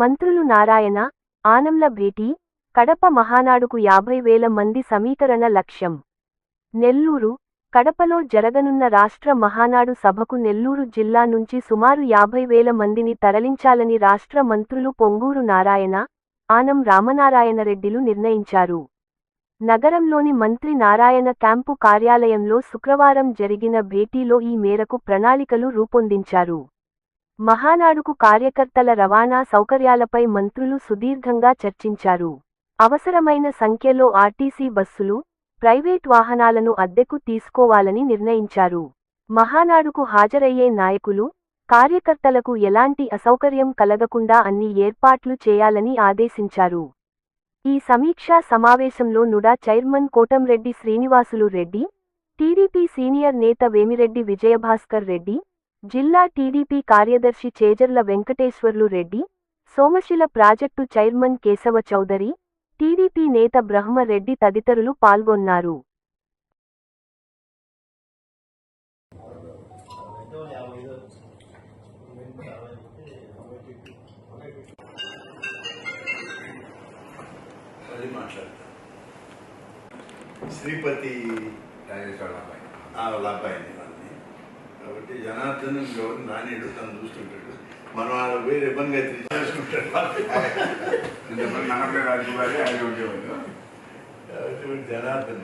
మంత్రులు నారాయణ, ఆనంల భేటీ, కడప మహానాడుకు 50,000 మంది సమీకరణ లక్ష్యం. నెల్లూరు, కడపలో జరగనున్న రాష్ట్ర మహానాడు సభకు నెల్లూరు జిల్లా నుంచి సుమారు 50,000 మందిని తరలించాలని రాష్ట్ర మంత్రులు పొంగూరు నారాయణ, ఆనం రామనారాయణరెడ్డిలు నిర్ణయించారు. నగరంలోని మంత్రి నారాయణ క్యాంపు కార్యాలయంలో శుక్రవారం జరిగిన భేటీలో ఈ మేరకు ప్రణాళికలు రూపొందించారు. మహానాడుకు కార్యకర్తల రవాణా సౌకర్యాలపై మంత్రులు సుదీర్ఘంగా చర్చించారు. అవసరమైన సంఖ్యలో ఆర్టీసీ బస్సులు, ప్రైవేట్ వాహనాలను అద్దెకు తీసుకోవాలని నిర్ణయించారు. మహానాడుకు హాజరయ్యే నాయకులు, కార్యకర్తలకు ఎలాంటి అసౌకర్యం కలగకుండా అన్ని ఏర్పాట్లు చేయాలని ఆదేశించారు. ఈ సమీక్షా సమావేశంలో NUDA chairman Kotamreddy Srinivasulu Reddy, TDP senior నేత వేమిరెడ్డి విజయభాస్కర్ రెడ్డి, జిల్లా టీడీపీ కార్యదర్శి Chejarla Venkateswarlu Reddy, Somasila project chairman Kesava Chowdary, TDP నేత బ్రహ్మరెడ్డి తదితరులు పాల్గొన్నారు. శ్రీపతి వాళ్ళ అబ్బాయిని వాళ్ళని కాబట్టి జనార్దన్ ఎవరు నానేడు తను చూస్తుంటాడు. మనం వాళ్ళ వేరే ఇబ్బందిగా తీసుకుంటాడు కాబట్టి జనార్దన్